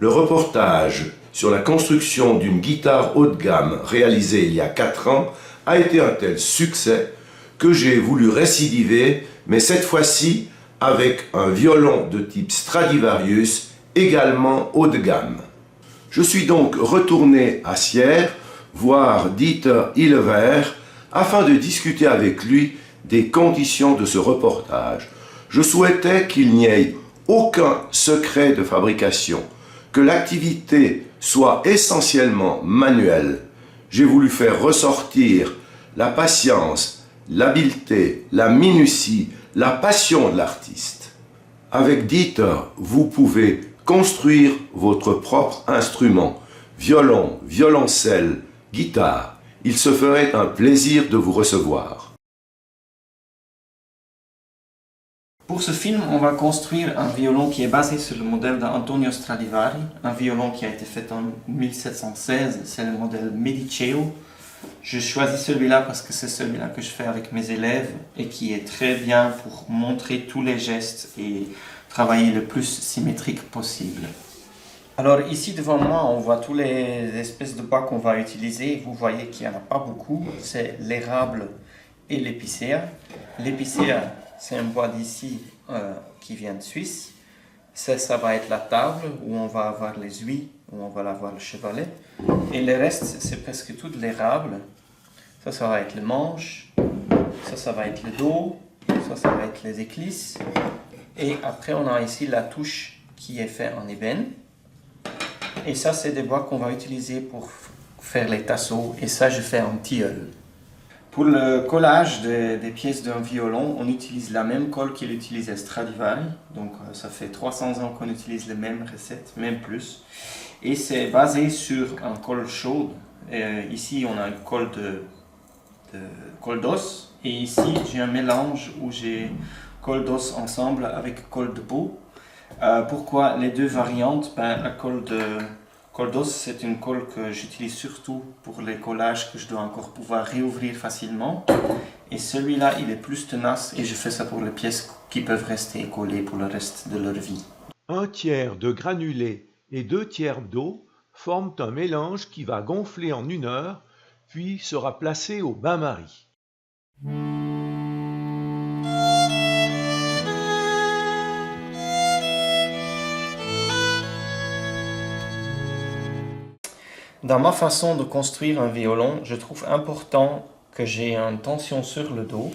Le reportage sur la construction d'une guitare haut de gamme réalisé il y a 4 ans a été un tel succès que j'ai voulu récidiver, mais cette fois-ci avec un violon de type Stradivarius également haut de gamme. Je suis donc retourné à Sierre voir Dieter Hillever afin de discuter avec lui des conditions de ce reportage. Je souhaitais qu'il n'y ait aucun secret de fabrication, que l'activité soit essentiellement manuelle. J'ai voulu faire ressortir la patience, l'habileté, la minutie, la passion de l'artiste. Avec Dieter, vous pouvez construire votre propre instrument, violon, violoncelle, guitare. Il se ferait un plaisir de vous recevoir. Pour ce film, on va construire un violon qui est basé sur le modèle d'Antonio Stradivari, un violon qui a été fait en 1716, c'est le modèle Mediceo. Je choisis celui-là parce que c'est celui-là que je fais avec mes élèves et qui est très bien pour montrer tous les gestes et travailler le plus symétrique possible. Alors ici devant moi, on voit tous les espèces de bois qu'on va utiliser. Vous voyez qu'il n'y en a pas beaucoup, c'est l'érable et l'épicéa. L'épicéa, c'est un bois d'ici qui vient de Suisse. Ça va être la table où on va avoir les ouïes, où on va avoir le chevalet. Et le reste, c'est presque tout de l'érable. Ça va être le manche. Ça va être le dos. Ça va être les éclisses. Et après, on a ici la touche qui est faite en ébène. Et ça, c'est des bois qu'on va utiliser pour faire les tasseaux. Et ça, je fais en tilleul. Pour le collage des pièces d'un violon, on utilise la même colle qu'il utilisait Stradivari. Donc ça fait 300 ans qu'on utilise les mêmes recettes, même plus. Et c'est basé sur un colle chaude. Ici, on a une colle colle d'os. Et ici, j'ai un mélange où j'ai colle d'os ensemble avec colle de peau. Pourquoi les deux variantes? La colle d'os, c'est une colle que j'utilise surtout pour les collages que je dois encore pouvoir réouvrir facilement. Et celui-là, il est plus tenace et je fais ça pour les pièces qui peuvent rester collées pour le reste de leur vie. 1/3 de granulé et 2/3 d'eau forment un mélange qui va gonfler en 1 heure, puis sera placé au bain-marie. Dans ma façon de construire un violon, je trouve important que j'ai une tension sur le dos.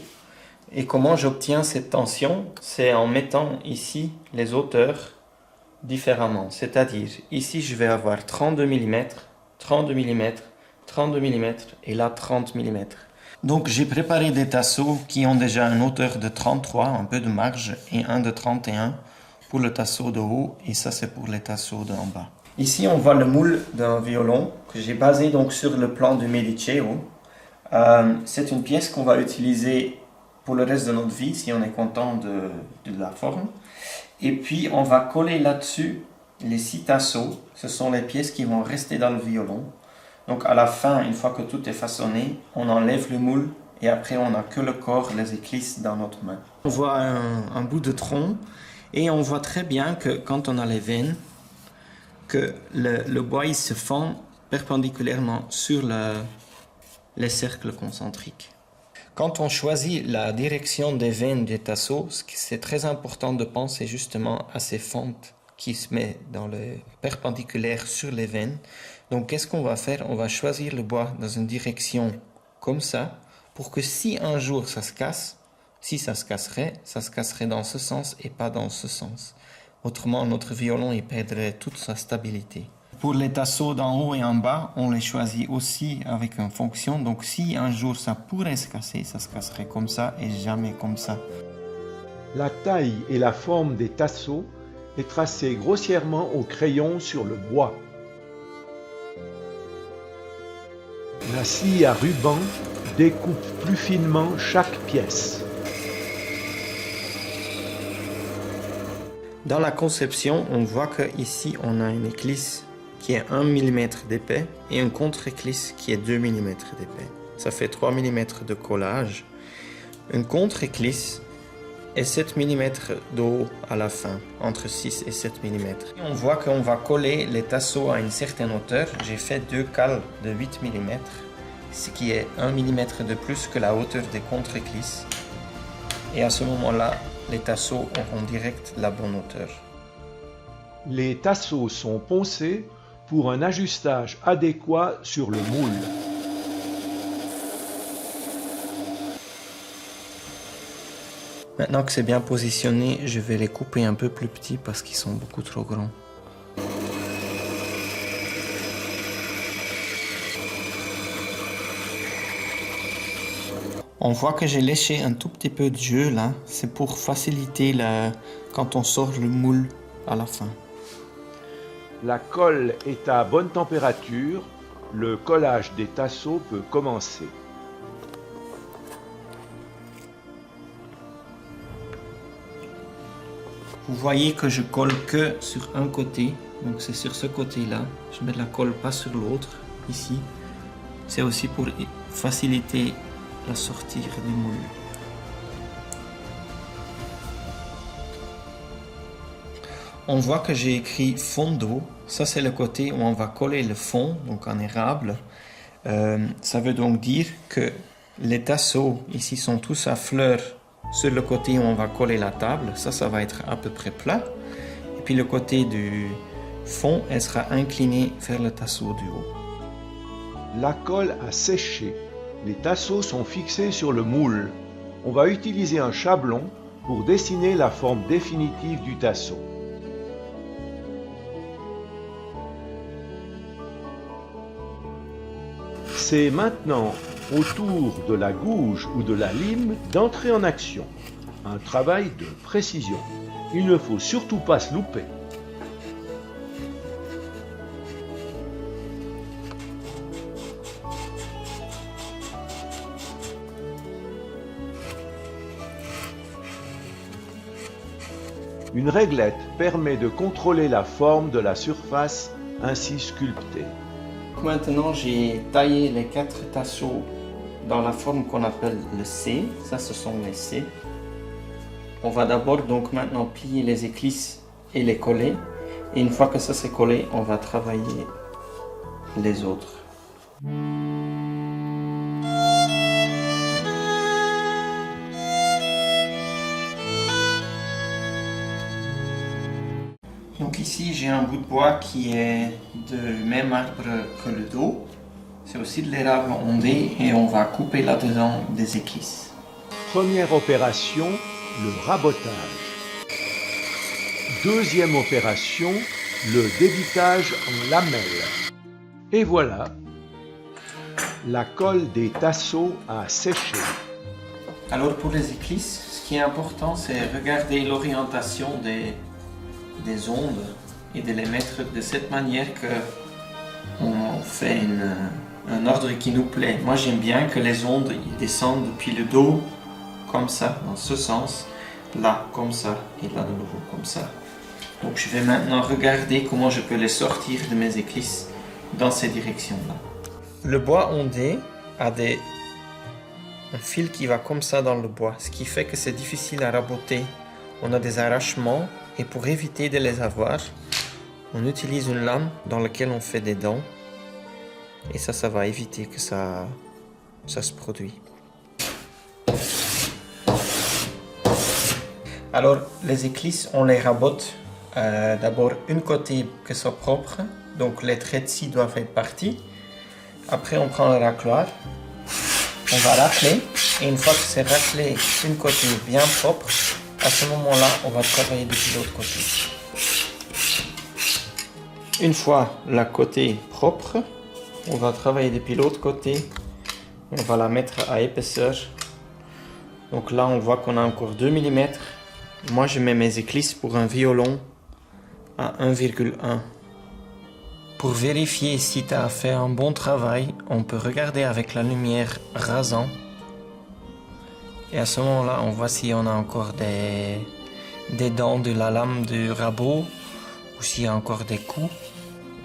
Et comment j'obtiens cette tension? C'est en mettant ici les hauteurs différemment. C'est-à-dire, ici je vais avoir 32 mm, 32 mm, 32 mm et là 30 mm. Donc j'ai préparé des tasseaux qui ont déjà une hauteur de 33, un peu de marge, et un de 31 pour le tasseau de haut, et ça c'est pour les tasseaux d'en bas. Ici on voit le moule d'un violon que j'ai basé donc sur le plan du Mediceo. C'est une pièce qu'on va utiliser pour le reste de notre vie si on est content de la forme. Et puis on va coller là-dessus les 6 tasseaux. Ce sont les pièces qui vont rester dans le violon. Donc à la fin, une fois que tout est façonné, on enlève le moule et après on n'a que le corps, les éclisses dans notre main. On voit un bout de tronc et on voit très bien que quand on a les veines, que le bois il se fend perpendiculairement sur les cercles concentriques. Quand on choisit la direction des veines des tasseaux, c'est très important de penser justement à ces fentes qui se mettent dans le perpendiculaire sur les veines. Donc qu'est-ce qu'on va faire? On va choisir le bois dans une direction comme ça, pour que si un jour ça se casse, si ça se casserait dans ce sens et pas dans ce sens. Autrement, notre violon il perdrait toute sa stabilité. Pour les tasseaux d'en haut et en bas, on les choisit aussi avec une fonction. Donc si un jour ça pourrait se casser, ça se casserait comme ça et jamais comme ça. La taille et la forme des tasseaux est tracée grossièrement au crayon sur le bois. La scie à ruban découpe plus finement chaque pièce. Dans la conception, on voit qu'ici on a une éclisse qui est 1 mm d'épais et une contre-éclisse qui est 2 mm d'épais. Ça fait 3 mm de collage. Une contre-éclisse, et 7 mm d'eau à la fin, entre 6 et 7 mm. On voit qu'on va coller les tasseaux à une certaine hauteur. J'ai fait 2 cales de 8 mm, ce qui est 1 mm de plus que la hauteur des contre-glisses. Et à ce moment-là, les tasseaux auront direct la bonne hauteur. Les tasseaux sont poncés pour un ajustage adéquat sur le moule. Maintenant que c'est bien positionné, je vais les couper un peu plus petits parce qu'ils sont beaucoup trop grands. On voit que j'ai léché un tout petit peu de jeu là, c'est pour faciliter quand on sort le moule à la fin. La colle est à bonne température, le collage des tasseaux peut commencer. Vous voyez que je colle que sur un côté, donc c'est sur ce côté-là. Je mets de la colle pas sur l'autre, ici. C'est aussi pour faciliter la sortie du moule. On voit que j'ai écrit fond d'eau. Ça c'est le côté où on va coller le fond, donc en érable. Ça veut donc dire que les tasseaux ici sont tous à fleurs sur le côté où on va coller la table. Ça va être à peu près plat. Et puis le côté du fond, elle sera inclinée vers le tasseau du haut. La colle a séché. Les tasseaux sont fixés sur le moule. On va utiliser un chablon pour dessiner la forme définitive du tasseau. C'est maintenant au tour de la gouge ou de la lime d'entrer en action. Un travail de précision. Il ne faut surtout pas se louper. Une réglette permet de contrôler la forme de la surface ainsi sculptée. Maintenant, j'ai taillé les 4 tasseaux dans la forme qu'on appelle le C. Ça, ce sont les C. On va d'abord donc maintenant plier les éclisses et les coller. Et une fois que ça c'est collé, on va travailler les autres. Donc ici, j'ai un bout de bois qui est du même arbre que le dos. C'est aussi de l'érable ondé et on va couper là-dedans des éclisses. Première opération, le rabotage. Deuxième opération, le débitage en lamelles. Et voilà, la colle des tasseaux a séché. Alors pour les éclisses, ce qui est important, c'est regarder l'orientation des ondes et de les mettre de cette manière que on fait un ordre qui nous plaît. Moi j'aime bien que les ondes ils descendent depuis le dos comme ça, dans ce sens, là comme ça et là de nouveau comme ça. Donc je vais maintenant regarder comment je peux les sortir de mes éclisses dans ces directions-là. Le bois ondé a un fil qui va comme ça dans le bois, ce qui fait que c'est difficile à raboter. On a des arrachements et pour éviter de les avoir, on utilise une lame dans laquelle on fait des dents et ça va éviter que ça se produise. Alors les éclisses, on les rabote d'abord une côté que soit propre, donc les traits ci doivent être partis. Après on prend le racloir, on va racler et une fois que c'est raclé une côté bien propre, à ce moment-là on va travailler depuis l'autre côté. Une fois la côté propre, on va travailler depuis l'autre côté. On va la mettre à épaisseur. Donc là on voit qu'on a encore 2 mm. Moi je mets mes éclisses pour un violon à 1,1. Pour vérifier si tu as fait un bon travail, on peut regarder avec la lumière rasant. Et à ce moment-là, on voit si on a encore des dents de la lame du rabot ou s'il y a encore des coups.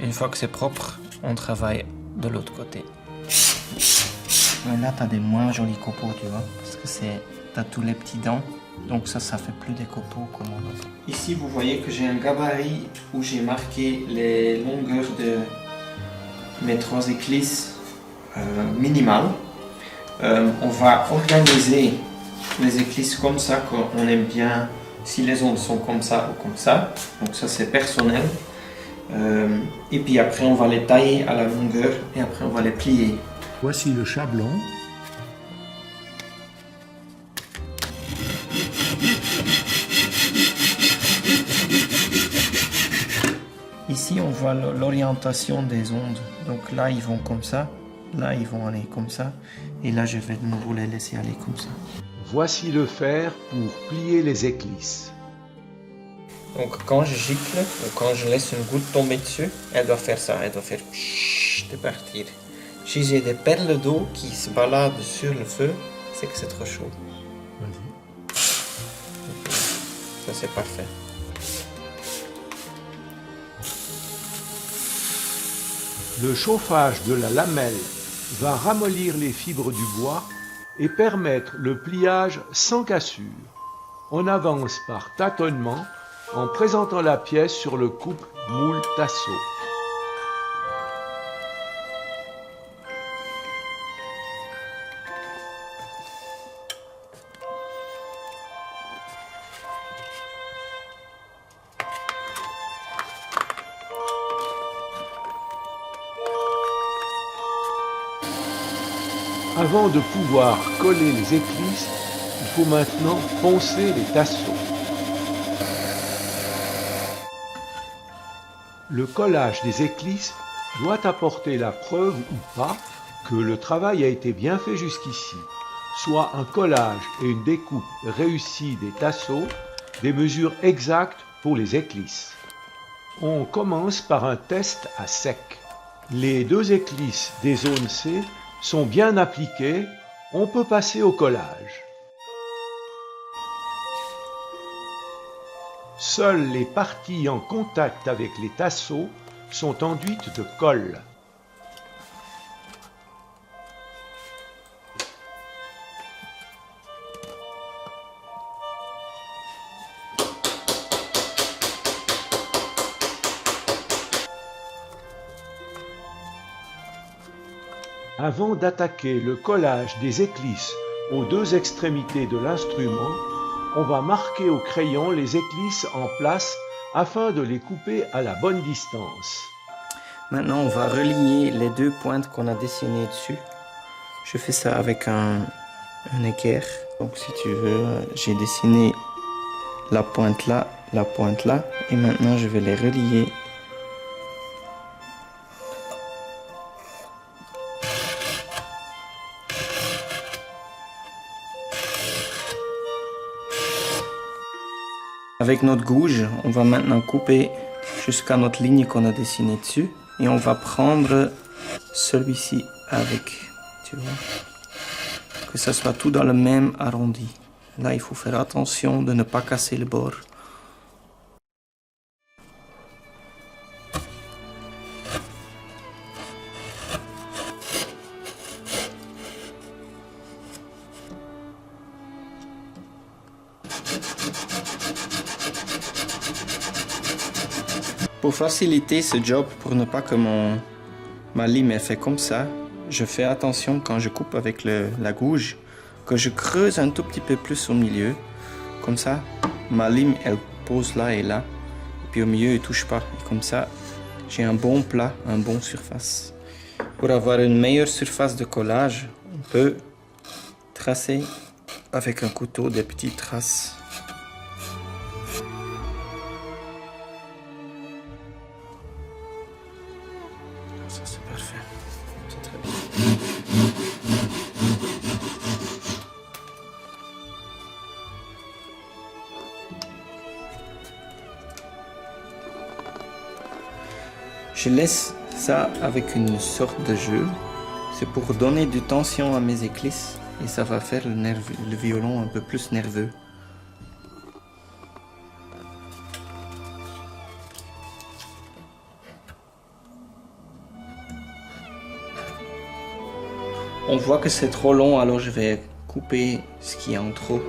Une fois que c'est propre, on travaille de l'autre côté. Et là, tu as des moins jolis copeaux, tu vois, parce que tu as tous les petits dents Donc ça fait plus des copeaux comme on a. Ici, vous voyez que j'ai un gabarit où j'ai marqué les longueurs de mes 3 éclisses minimales. On va organiser les éclisses comme ça, qu'on aime bien, si les ondes sont comme ça ou comme ça. Donc ça, c'est personnel. Et puis après, on va les tailler à la longueur et après, on va les plier. Voici le chablon. Ici, on voit l'orientation des ondes. Donc là, ils vont comme ça. Là, ils vont aller comme ça. Et là, je vais de nouveau les laisser aller comme ça. Voici le fer pour plier les éclisses. Donc quand je gicle ou quand je laisse une goutte tomber dessus, elle doit faire ça. Elle doit faire de partir. Si j'ai des perles d'eau qui se baladent sur le feu, c'est que c'est trop chaud. Ça, c'est parfait. Le chauffage de la lamelle va ramollir les fibres du bois et permettre le pliage sans cassure. On avance par tâtonnement en présentant la pièce sur le couple moule-tasseau. Avant de pouvoir coller les éclisses, il faut maintenant poncer les tasseaux. Le collage des éclisses doit apporter la preuve ou pas que le travail a été bien fait jusqu'ici, soit un collage et une découpe réussie des tasseaux, des mesures exactes pour les éclisses. On commence par un test à sec. Les 2 éclisses des zones C sont bien appliquées, on peut passer au collage. Seules les parties en contact avec les tasseaux sont enduites de colle. Avant d'attaquer le collage des éclisses aux 2 extrémités de l'instrument, on va marquer au crayon les éclisses en place afin de les couper à la bonne distance. Maintenant, on va relier les 2 pointes qu'on a dessinées dessus. Je fais ça avec un équerre. Donc si tu veux, j'ai dessiné la pointe là, et maintenant je vais les relier. Avec notre gouge, on va maintenant couper jusqu'à notre ligne qu'on a dessinée dessus. Et on va prendre celui-ci avec, tu vois, que ça soit tout dans le même arrondi. Là, il faut faire attention de ne pas casser le bord. Pour faciliter ce job, pour ne pas que ma lime elle fait comme ça, je fais attention quand je coupe avec la gouge, que je creuse un tout petit peu plus au milieu. Comme ça, ma lime elle pose là et là, et puis au milieu elle touche pas. Et comme ça, j'ai un bon plat, un bon surface. Pour avoir une meilleure surface de collage, on peut tracer avec un couteau des petites traces. Ça c'est parfait, c'est très bien. Je laisse ça avec une sorte de jeu. C'est pour donner du tension à mes éclisses et ça va faire le violon un peu plus nerveux. On voit que c'est trop long, alors je vais couper ce qui est en trop.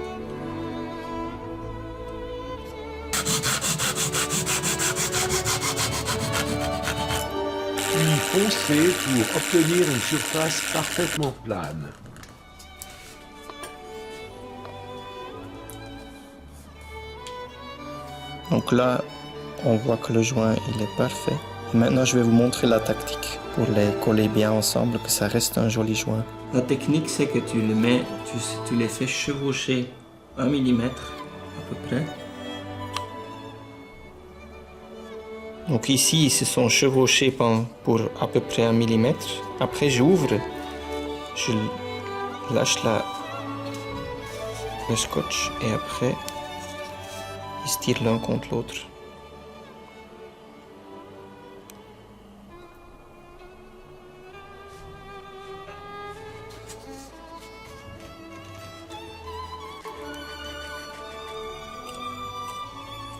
puis poncer pour obtenir une surface parfaitement plane. Donc là, on voit que le joint il est parfait. Et maintenant, je vais vous montrer la tactique pour les coller bien ensemble, que ça reste un joli joint. La technique, c'est que tu les fais chevaucher 1 mm à peu près. Donc ici, ils se sont chevauchés pour à peu près 1 mm. Après, j'ouvre, je lâche le scotch et après, ils se tirent l'un contre l'autre.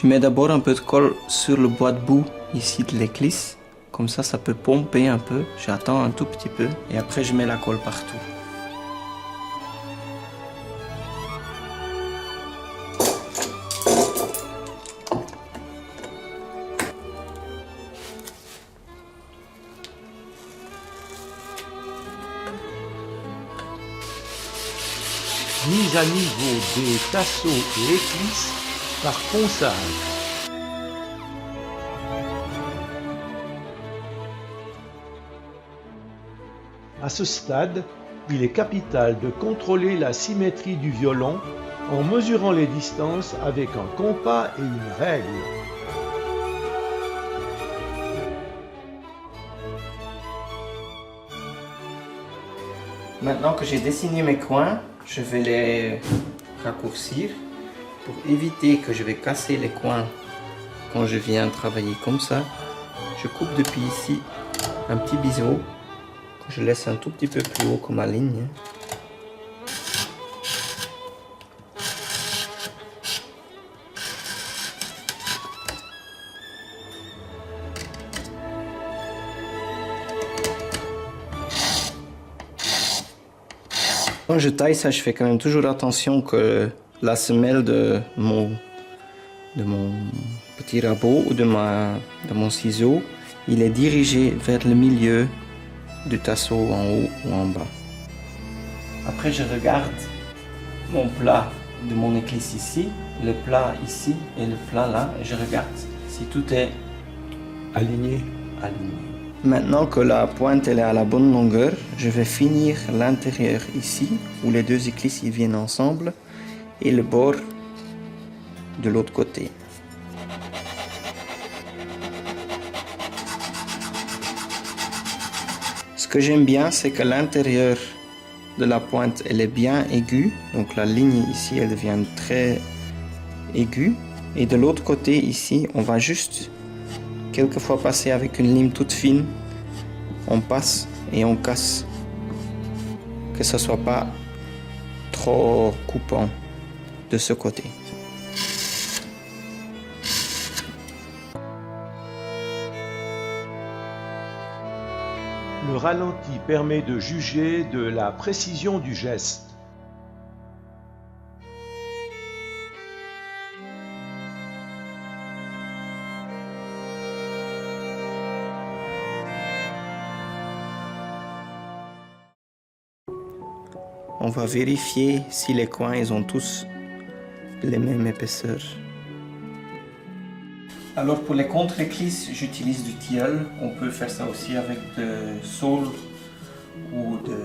Je mets d'abord un peu de colle sur le bois de bout ici de l'éclisse. Comme ça peut pomper un peu. J'attends un tout petit peu et après je mets la colle partout. Mise à niveau des tasseaux et éclisses par ponçage. À ce stade, il est capital de contrôler la symétrie du violon en mesurant les distances avec un compas et une règle. Maintenant que j'ai dessiné mes coins, je vais les raccourcir pour éviter que je vais casser les coins quand je viens travailler comme ça. Je coupe depuis ici un petit biseau que je laisse un tout petit peu plus haut que ma ligne. Quand je taille ça, je fais quand même toujours attention que la semelle de mon petit rabot ou de mon ciseau, il est dirigé vers le milieu du tasseau en haut ou en bas. Après, je regarde mon plat de mon éclisse ici, le plat ici et le plat là, et je regarde si tout est Aligné. aligné. Maintenant que la pointe elle est à la bonne longueur, je vais finir l'intérieur ici, où les deux éclisses ils viennent ensemble, et le bord de l'autre côté. Ce que j'aime bien, c'est que l'intérieur de la pointe elle est bien aiguë, donc la ligne ici elle devient très aiguë, et de l'autre côté ici on va juste quelquefois passer avec une lime toute fine, on passe et on casse, que ce soit pas trop coupant de ce côté. Le ralenti permet de juger de la précision du geste. On va vérifier si les coins ils ont tous les mêmes épaisseurs. Alors pour les contre-éclisses, j'utilise du tilleul. On peut faire ça aussi avec de saule ou de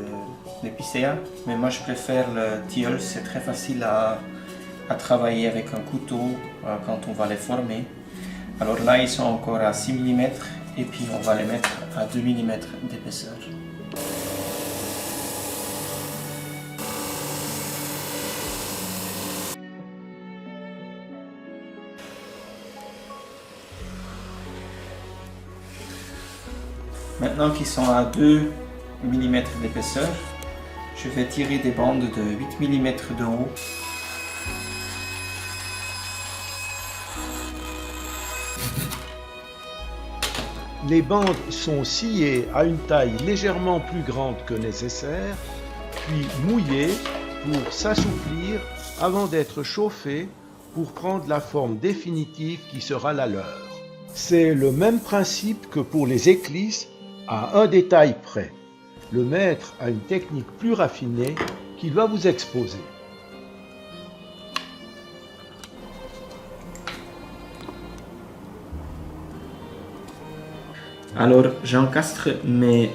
l'épicéa. Mais moi je préfère le tilleul, c'est très facile à travailler avec un couteau quand on va les former. Alors là ils sont encore à 6 mm et puis on va les mettre à 2 mm d'épaisseur. Maintenant qu'ils sont à 2 mm d'épaisseur, je vais tirer des bandes de 8 mm de haut. Les bandes sont sciées à une taille légèrement plus grande que nécessaire, puis mouillées pour s'assouplir avant d'être chauffées pour prendre la forme définitive qui sera la leur. C'est le même principe que pour les éclisses À un détail près, le maître a une technique plus raffinée qu'il va vous exposer. Alors, j'encastre mes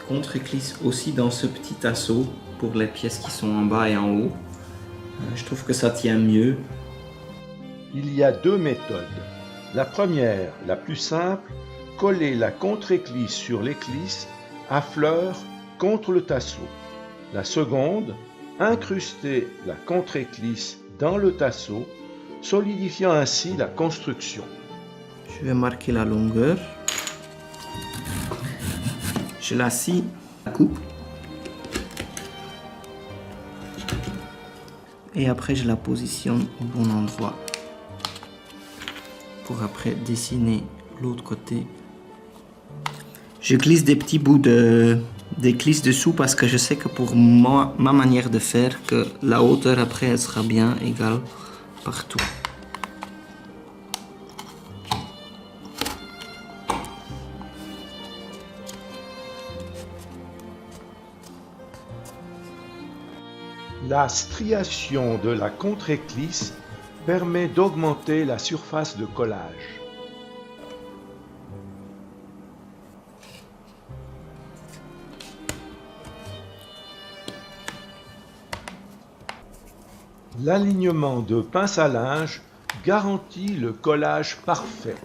contre-clisses aussi dans ce petit tasseau pour les pièces qui sont en bas et en haut. Je trouve que ça tient mieux. Il y a deux méthodes. La première, la plus simple, coller la contre-éclisse sur l'éclisse à fleur contre le tasseau. La seconde, incruster la contre-éclisse dans le tasseau, solidifiant ainsi la construction. Je vais marquer la longueur. Je la scie, la coupe. Et après, je la positionne au bon endroit. Pour après dessiner l'autre côté. Je glisse des petits bouts d'éclisse dessous parce que je sais que pour moi, ma manière de faire, que la hauteur après, elle sera bien égale partout. La striation de la contre-éclisse permet d'augmenter la surface de collage. L'alignement de pince à linge garantit le collage parfait.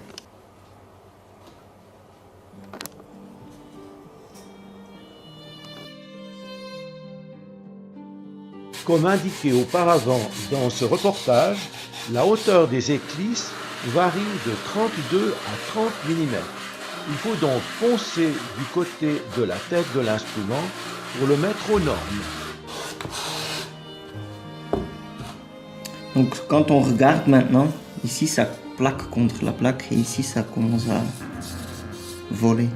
Comme indiqué auparavant dans ce reportage, la hauteur des éclisses varie de 32 à 30 mm. Il faut donc poncer du côté de la tête de l'instrument pour le mettre aux normes. Donc quand on regarde maintenant, ici ça plaque contre la plaque et ici ça commence à voler.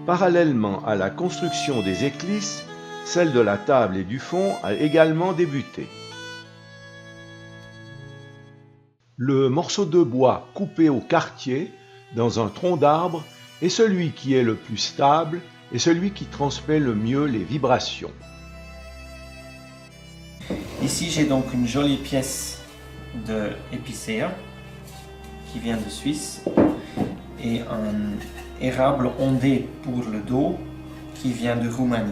Parallèlement à la construction des éclisses, celle de la table et du fond a également débuté. Le morceau de bois coupé au quartier dans un tronc d'arbre est celui qui est le plus stable et celui qui transmet le mieux les vibrations. Ici j'ai donc une jolie pièce de épicéa qui vient de Suisse et un érable ondé pour le dos qui vient de Roumanie.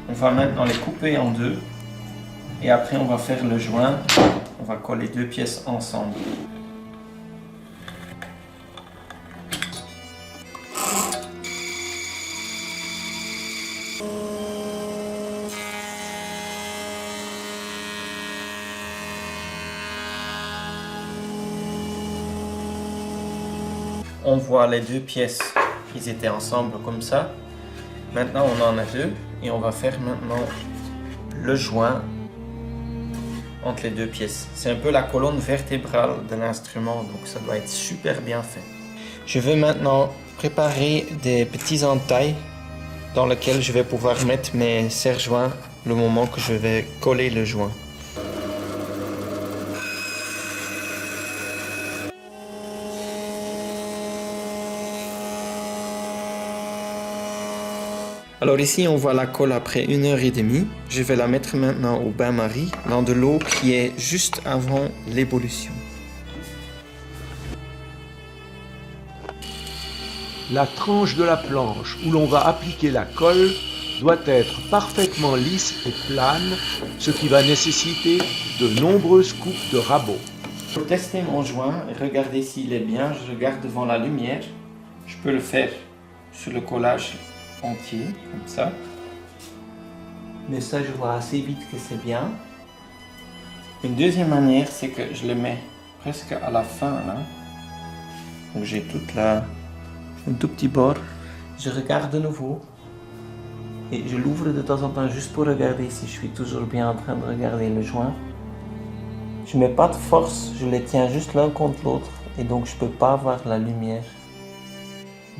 On va maintenant les couper en deux et après on va faire le joint. On va coller deux pièces ensemble. On voit les deux pièces, ils étaient ensemble comme ça. Maintenant on en a deux et on va faire maintenant le joint entre les deux pièces. C'est un peu la colonne vertébrale de l'instrument, donc ça doit être super bien fait. Je vais maintenant préparer des petits entailles dans lesquels je vais pouvoir mettre mes serre-joints le moment que je vais coller le joint. Alors ici on voit la colle après 1h30. Je vais la mettre maintenant au bain-marie dans de l'eau qui est juste avant l'ébullition. La tranche de la planche où l'on va appliquer la colle doit être parfaitement lisse et plane, ce qui va nécessiter de nombreuses coupes de rabot. Pour tester mon joint et regarder s'il est bien, je regarde devant la lumière. Je peux le faire sur le collage entier, comme ça. Mais ça, je vois assez vite que c'est bien. Une deuxième manière, c'est que je le mets presque à la fin, là. Donc j'ai un tout petit bord. Je regarde de nouveau. Et je l'ouvre de temps en temps juste pour regarder si je suis toujours bien en train de regarder le joint. Je mets pas de force, je les tiens juste l'un contre l'autre. Et donc je peux pas voir la lumière.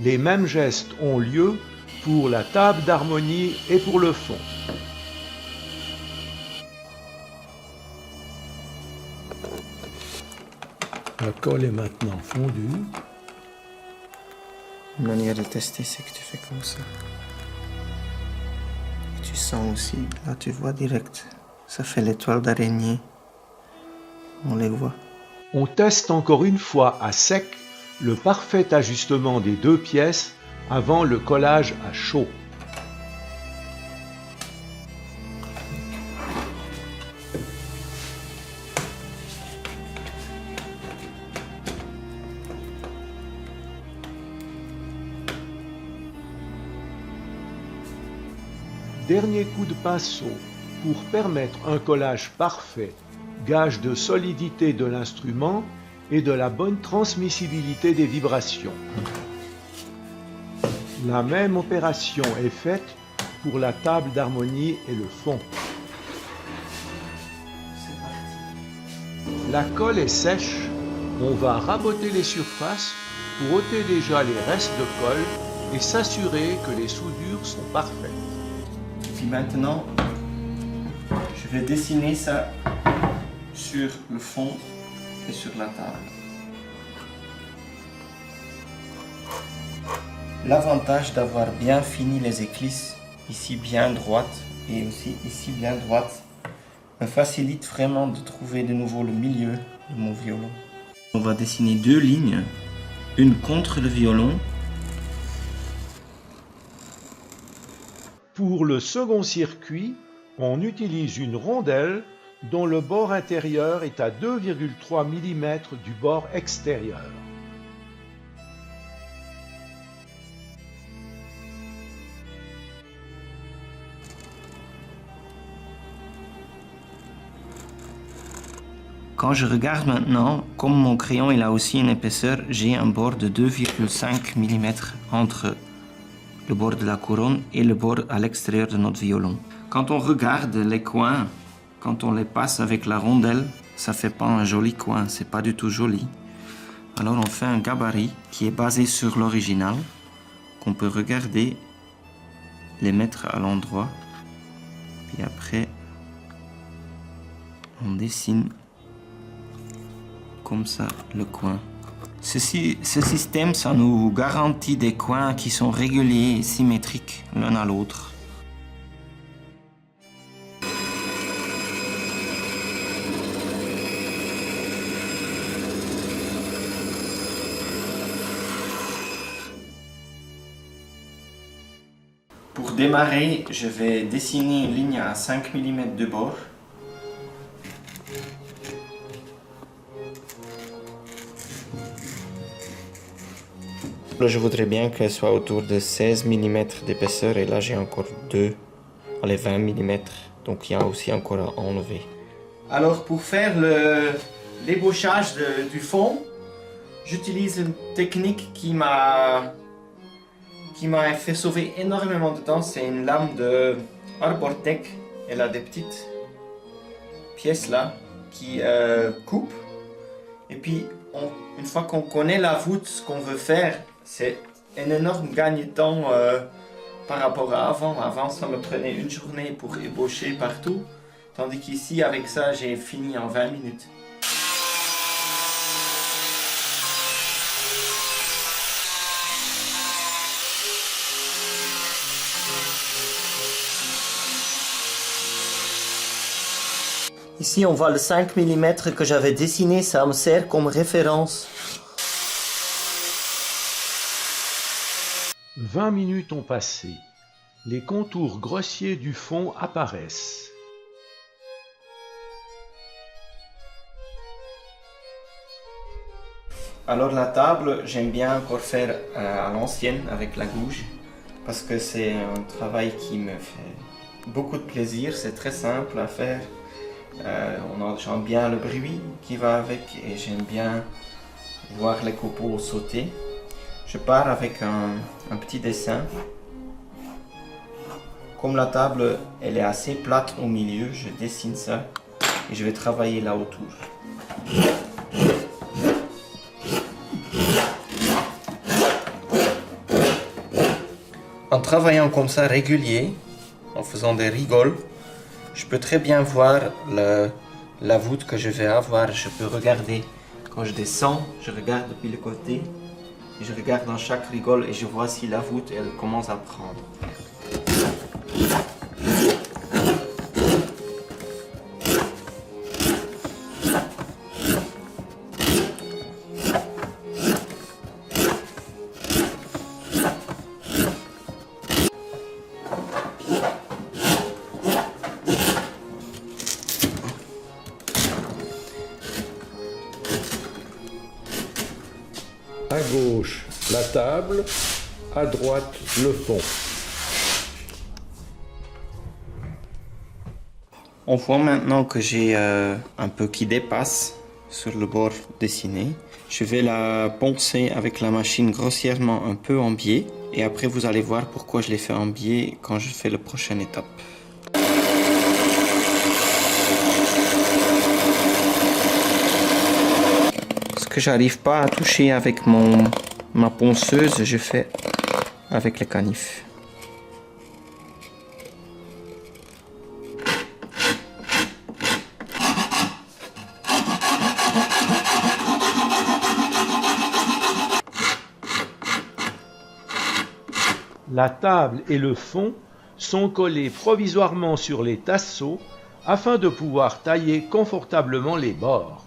Les mêmes gestes ont lieu pour la table d'harmonie et pour le fond. La colle est maintenant fondue. Une manière de tester, c'est que tu fais comme ça. Et tu sens aussi, là tu vois direct, ça fait l'étoile d'araignée. On les voit. On teste encore une fois à sec le parfait ajustement des deux pièces avant le collage à chaud. Dernier coup de pinceau pour permettre un collage parfait, gage de solidité de l'instrument et de la bonne transmissibilité des vibrations. La même opération est faite pour la table d'harmonie et le fond. La colle est sèche, on va raboter les surfaces pour ôter déjà les restes de colle et s'assurer que les soudures sont parfaites. Puis maintenant, je vais dessiner ça sur le fond et sur la table. L'avantage d'avoir bien fini les éclisses, ici bien droite et aussi ici bien droite, me facilite vraiment de trouver de nouveau le milieu de mon violon. On va dessiner deux lignes, une contre le violon. Pour le second circuit, on utilise une rondelle dont le bord intérieur est à 2,3 mm du bord extérieur. Quand je regarde maintenant, comme mon crayon il a aussi une épaisseur, j'ai un bord de 2,5 mm entre le bord de la couronne et le bord à l'extérieur de notre violon. Quand on regarde les coins, quand on les passe avec la rondelle, ça fait pas un joli coin, c'est pas du tout joli. Alors on fait un gabarit qui est basé sur l'original, qu'on peut regarder, les mettre à l'endroit, puis après on dessine comme ça le coin. Ce système, ça nous garantit des coins qui sont réguliers et symétriques l'un à l'autre. Pour démarrer, je vais dessiner une ligne à 5 mm de bord. Là, je voudrais bien qu'elle soit autour de 16 mm d'épaisseur et là j'ai encore 20 mm, donc il y a aussi encore à enlever. Alors pour faire l'ébauchage du fond, j'utilise une technique qui m'a fait sauver énormément de temps. C'est une lame de Arbortech. Elle a des petites pièces là qui coupent. Et puis une fois qu'on connaît la voûte, ce qu'on veut faire, c'est un énorme gagne-temps par rapport à avant. Avant, ça me prenait une journée pour ébaucher partout, tandis qu'ici, avec ça, j'ai fini en 20 minutes. Ici, on voit le 5 mm que j'avais dessiné, ça me sert comme référence. 20 minutes ont passé. Les contours grossiers du fond apparaissent. Alors la table, j'aime bien encore faire à l'ancienne avec la gouge, parce que c'est un travail qui me fait beaucoup de plaisir, c'est très simple à faire. J'aime bien le bruit qui va avec et j'aime bien voir les copeaux sauter. Je pars avec un petit dessin. Comme la table elle est assez plate au milieu, je dessine ça et je vais travailler là autour. En travaillant comme ça régulier, en faisant des rigoles, je peux très bien voir la voûte que je vais avoir. Je peux regarder quand je descends, je regarde depuis le côté Je regarde dans chaque rigole et je vois si la voûte elle commence à prendre. À gauche, la table, à droite, le fond. On voit maintenant que j'ai un peu qui dépasse sur le bord dessiné. Je vais la poncer avec la machine grossièrement un peu en biais. Et après vous allez voir pourquoi je l'ai fait en biais quand je fais la prochaine étape. Ce que j'arrive pas à toucher avec ma ponceuse, je fais avec le canif. La table et le fond sont collés provisoirement sur les tasseaux afin de pouvoir tailler confortablement les bords.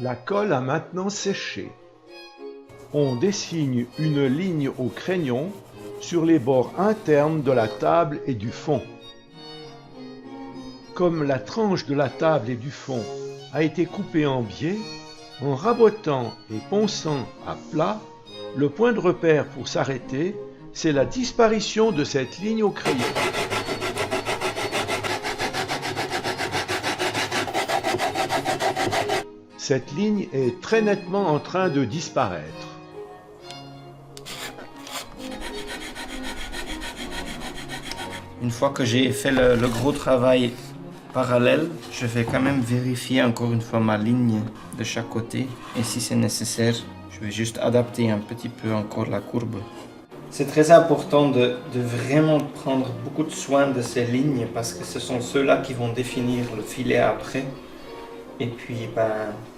La colle a maintenant séché. On dessine une ligne au crayon sur les bords internes de la table et du fond. Comme la tranche de la table et du fond a été coupée en biais, en rabotant et ponçant à plat, le point de repère pour s'arrêter, c'est la disparition de cette ligne au crayon. Cette ligne est très nettement en train de disparaître. Une fois que j'ai fait le gros travail parallèle, je vais quand même vérifier encore une fois ma ligne de chaque côté. Et si c'est nécessaire, je vais juste adapter un petit peu encore la courbe. C'est très important de vraiment prendre beaucoup de soin de ces lignes parce que ce sont ceux-là qui vont définir le filet après. Et puis,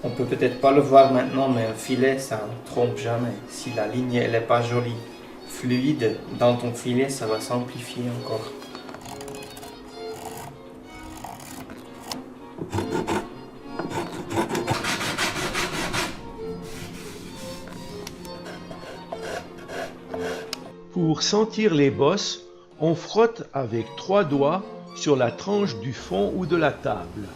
on peut peut-être pas le voir maintenant, mais un filet, ça ne trompe jamais. Si la ligne elle est pas jolie, fluide, dans ton filet, ça va s'amplifier encore. Pour sentir les bosses, on frotte avec 3 doigts sur la tranche du fond ou de la table.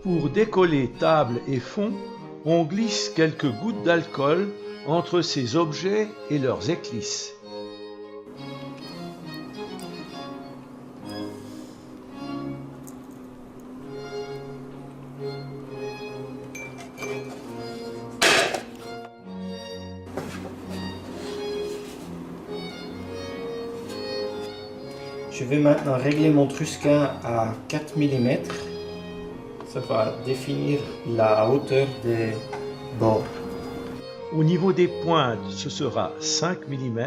Pour décoller table et fond, on glisse quelques gouttes d'alcool entre ces objets et leurs éclisses. Je vais maintenant régler mon Trusca à 4 mm. Ça va définir la hauteur des bords. Au niveau des pointes, ce sera 5 mm.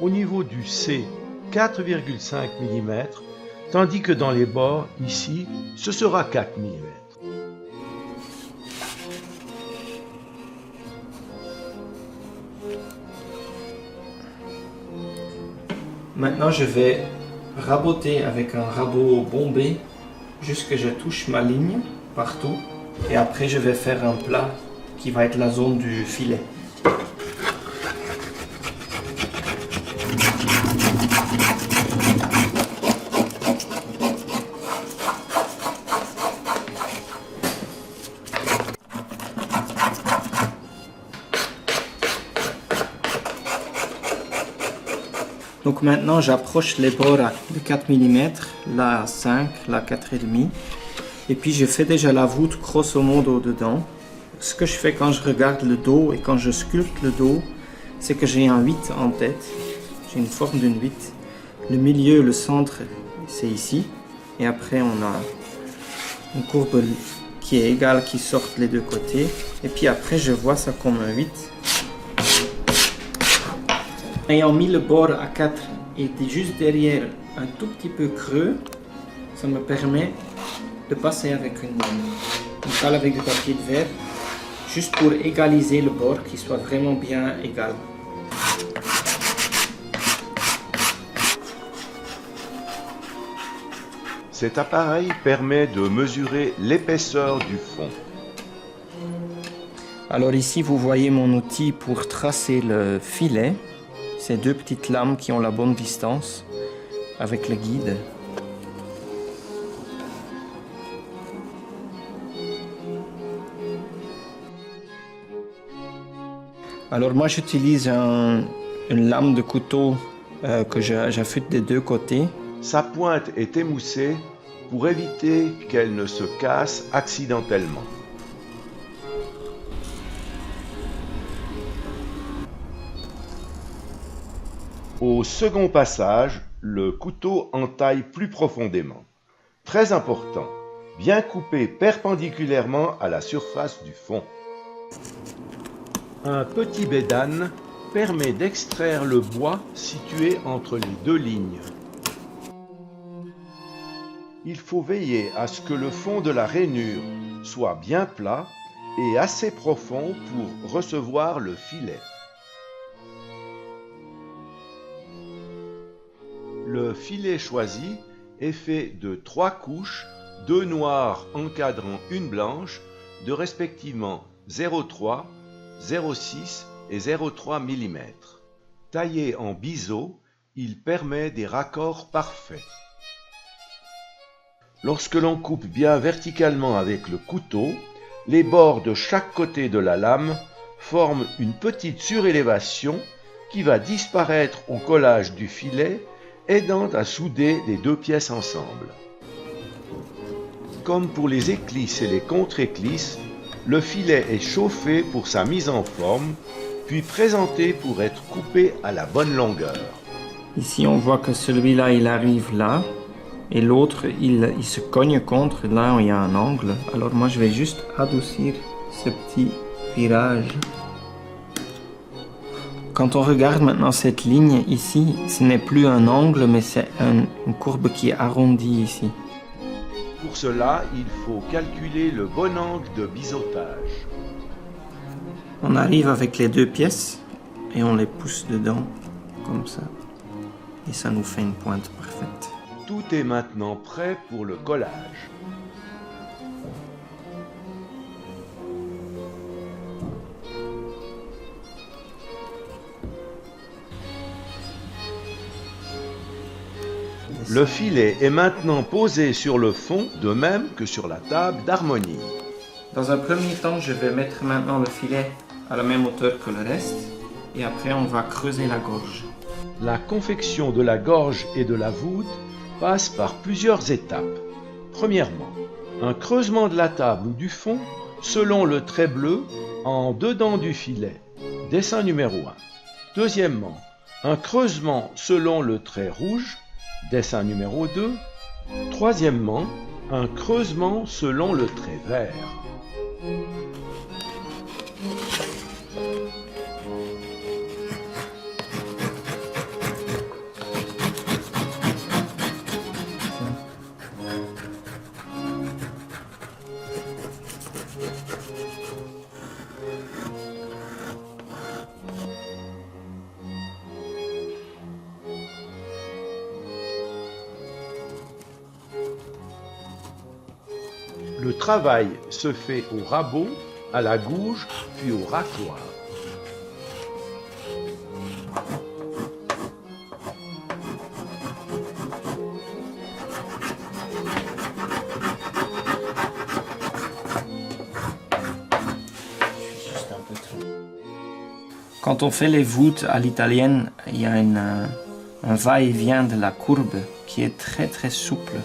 Au niveau du C, 4,5 mm, tandis que dans les bords, ici, ce sera 4 mm. Maintenant, je vais raboter avec un rabot bombé jusqu'à ce que je touche ma ligne partout. Et après, je vais faire un plat qui va être la zone du filet. Donc maintenant j'approche les bords de 4 mm, là à 5, là à 4,5. Et puis je fais déjà la voûte grosso modo dedans. Ce que je fais quand je regarde le dos et quand je sculpte le dos, c'est que j'ai un 8 en tête. J'ai une forme d'une 8. Le milieu, le centre, c'est ici. Et après on a une courbe qui est égale, qui sortent les deux côtés. Et puis après, je vois ça comme un 8. Ayant mis le bord à 4 et juste derrière un tout petit peu creux, ça me permet de passer avec une colle avec du papier de verre, juste pour égaliser le bord, qu'il soit vraiment bien égal. Cet appareil permet de mesurer l'épaisseur du fond. Alors ici, vous voyez mon outil pour tracer le filet. Ces deux petites lames qui ont la bonne distance avec le guide. Alors moi j'utilise une lame de couteau que j'affûte des deux côtés. Sa pointe est émoussée pour éviter qu'elle ne se casse accidentellement. Au second passage, le couteau entaille plus profondément. Très important, bien couper perpendiculairement à la surface du fond. Un petit bédane permet d'extraire le bois situé entre les deux lignes. Il faut veiller à ce que le fond de la rainure soit bien plat et assez profond pour recevoir le filet. Le filet choisi est fait de 3 couches, 2 noires encadrant une blanche, de respectivement 0,3, 0,6 et 0,3 mm. Taillé en biseau, il permet des raccords parfaits. Lorsque l'on coupe bien verticalement avec le couteau, les bords de chaque côté de la lame forment une petite surélévation qui va disparaître au collage du filet, aidant à souder les deux pièces ensemble. Comme pour les éclisses et les contre-éclisses, le filet est chauffé pour sa mise en forme, puis présenté pour être coupé à la bonne longueur. Ici on voit que celui-là il arrive là, et l'autre il se cogne contre, là il y a un angle. Alors moi je vais juste adoucir ce petit virage. Quand on regarde maintenant cette ligne ici, ce n'est plus un angle, mais c'est une courbe qui est arrondie ici. Pour cela, il faut calculer le bon angle de biseautage. On arrive avec les deux pièces et on les pousse dedans, comme ça. Et ça nous fait une pointe parfaite. Tout est maintenant prêt pour le collage. Le filet est maintenant posé sur le fond, de même que sur la table d'harmonie. Dans un premier temps, je vais mettre maintenant le filet à la même hauteur que le reste. Et après, on va creuser la gorge. La confection de la gorge et de la voûte passe par plusieurs étapes. Premièrement, un creusement de la table ou du fond selon le trait bleu en dedans du filet. Dessin numéro 1. Deuxièmement, un creusement selon le trait rouge. Dessin numéro 2. Troisièmement, un creusement selon le trait vert. Le travail se fait au rabot, à la gouge, puis au racloir. Quand on fait les voûtes à l'italienne, il y a un va-et-vient de la courbe qui est très très souple.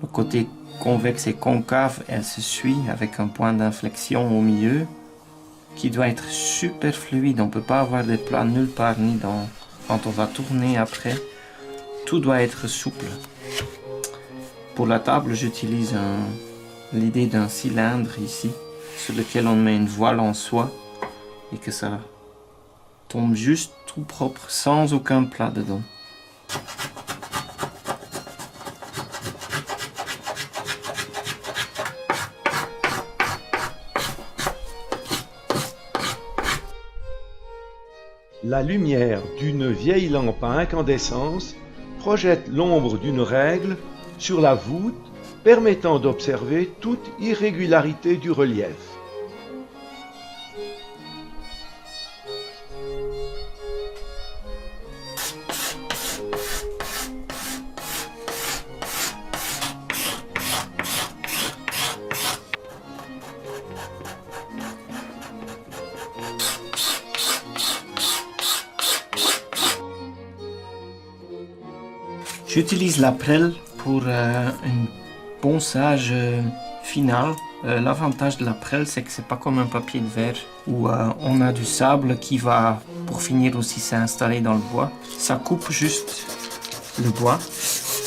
Le côté convexe et concave, elle se suit avec un point d'inflexion au milieu qui doit être super fluide. On ne peut pas avoir des plats nulle part, ni dans... Quand on va tourner après, tout doit être souple. Pour la table, j'utilise l'idée d'un cylindre ici, sur lequel on met une voile en soie et que ça tombe juste tout propre, sans aucun plat dedans. La lumière d'une vieille lampe à incandescence projette l'ombre d'une règle sur la voûte, permettant d'observer toute irrégularité du relief. J'utilise la prêle pour un ponçage final. L'avantage de la prêle, c'est que c'est pas comme un papier de verre où on a du sable qui va, pour finir aussi, s'installer dans le bois. Ça coupe juste le bois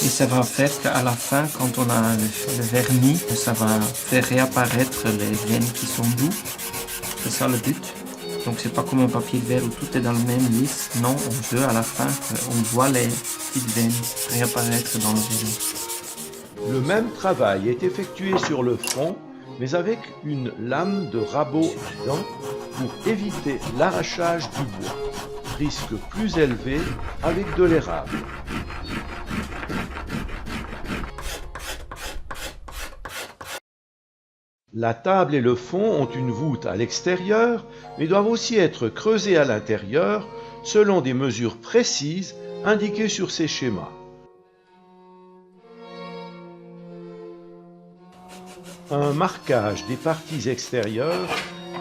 et ça va faire qu'à la fin, quand on a le vernis, ça va faire réapparaître les veines qui sont doux. C'est ça le but. Donc c'est pas comme un papier de verre où tout est dans le même lisse. Non, on veut à la fin qu'on voit les petites veines réapparaître dans le vernis. Le même travail est effectué sur le front, mais avec une lame de rabot à dents pour éviter l'arrachage du bois. Risque plus élevé avec de l'érable. La table et le fond ont une voûte à l'extérieur, mais doivent aussi être creusés à l'intérieur selon des mesures précises indiquées sur ces schémas. Un marquage des parties extérieures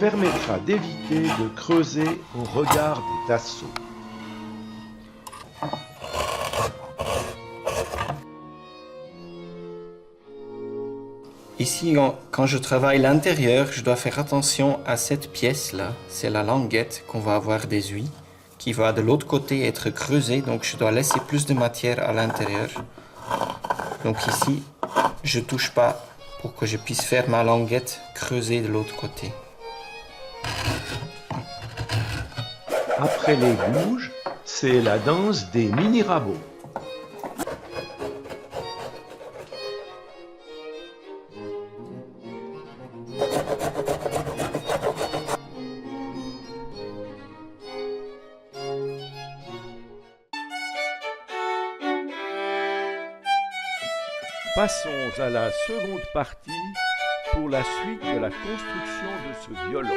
permettra d'éviter de creuser au regard des tasseaux. Ici, quand je travaille l'intérieur, je dois faire attention à cette pièce-là. C'est la languette qu'on va avoir des huiles, qui va de l'autre côté être creusée, donc je dois laisser plus de matière à l'intérieur. Donc ici, je touche pas pour que je puisse faire ma languette creusée de l'autre côté. Après les gouges, c'est la danse des mini-rabots. Passons à la seconde partie pour la suite de la construction de ce violon.